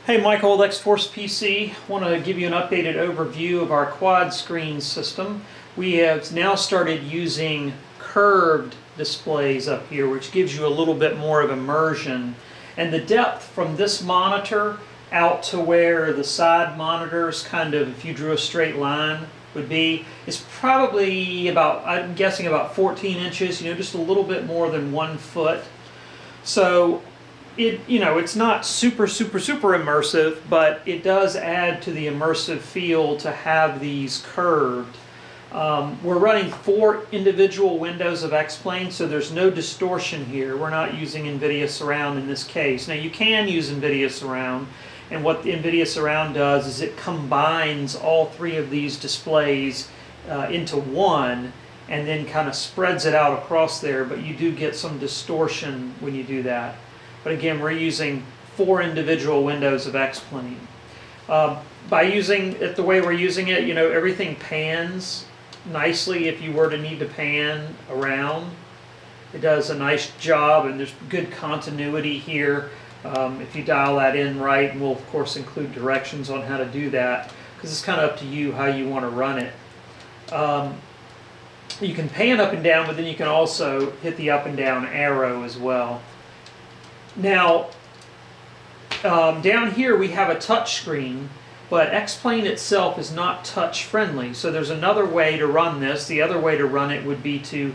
Hey, Michael with X-Force PC. Want to give you an updated overview of our quad screen system. We have now started using curved displays up here, which gives you a little bit more of immersion. And the depth from this monitor out to where the side monitors, kind of, if you drew a straight line, would be, is probably about, I'm guessing about 14 inches, just a little bit more than 1 foot. So it's not super immersive, but it does add to the immersive feel to have these curved. We're running 4 individual windows of X-Plane, so there's no distortion here. We're not using NVIDIA Surround in this case. Now you can use NVIDIA Surround, and what the NVIDIA Surround does is it combines all 3 of these displays into one, and then kind of spreads it out across there, but you do get some distortion when you do that. But again, we're using 4 individual windows of X-Plane. By using it the way we're using it, everything pans nicely if you were to need to pan around. It does a nice job, and there's good continuity here. If you dial that in right, and we'll of course include directions on how to do that, because it's kind of up to you how you want to run it. You can pan up and down, but then you can also hit the up and down arrow as well. Now, down here we have a touch screen, but X-Plane itself is not touch friendly. So there's another way to run this. The other way to run it would be to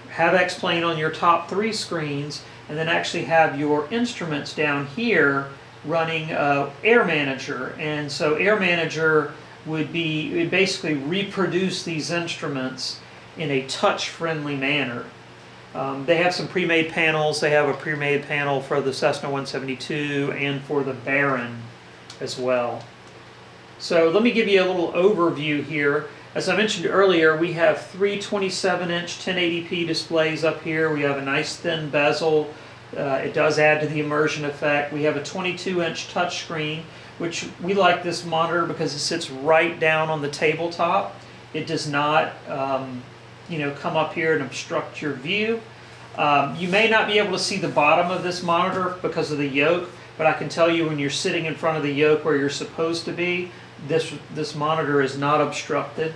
have X-Plane on your top 3 screens, and then actually have your instruments down here running Air Manager. And so Air Manager would basically reproduce these instruments in a touch friendly manner. They have some pre-made panels. They have a pre-made panel for the Cessna 172 and for the Baron as well. So let me give you a little overview here. As I mentioned earlier, we have 3 27-inch 1080p displays up here. We have a nice thin bezel. It does add to the immersion effect. We have a 22-inch touchscreen, which we like this monitor because it sits right down on the tabletop. It does not come up here and obstruct your view. You may not be able to see the bottom of this monitor because of the yoke, but I can tell you when you're sitting in front of the yoke where you're supposed to be, this monitor is not obstructed.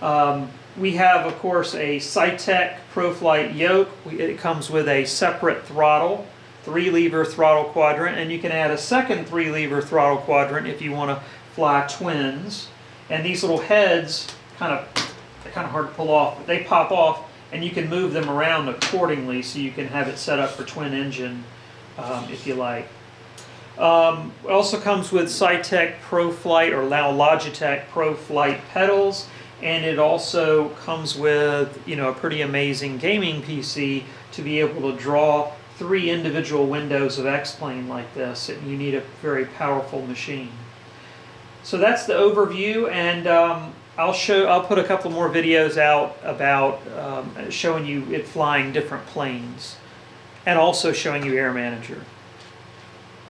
We have, of course, a Cytec ProFlight yoke. It comes with a separate throttle, 3-lever throttle quadrant, and you can add a second 3-lever throttle quadrant if you want to fly twins. And these little heads, they're kind of hard to pull off, but they pop off, and you can move them around accordingly, so you can have it set up for twin engine if you like. It also comes with Cytec ProFlight, or now Logitech ProFlight pedals, and it also comes with a pretty amazing gaming PC to be able to draw 3 individual windows of X-Plane like this. You need a very powerful machine. So that's the overview, and I'll put a couple more videos out about showing you it flying different planes, and also showing you Air Manager.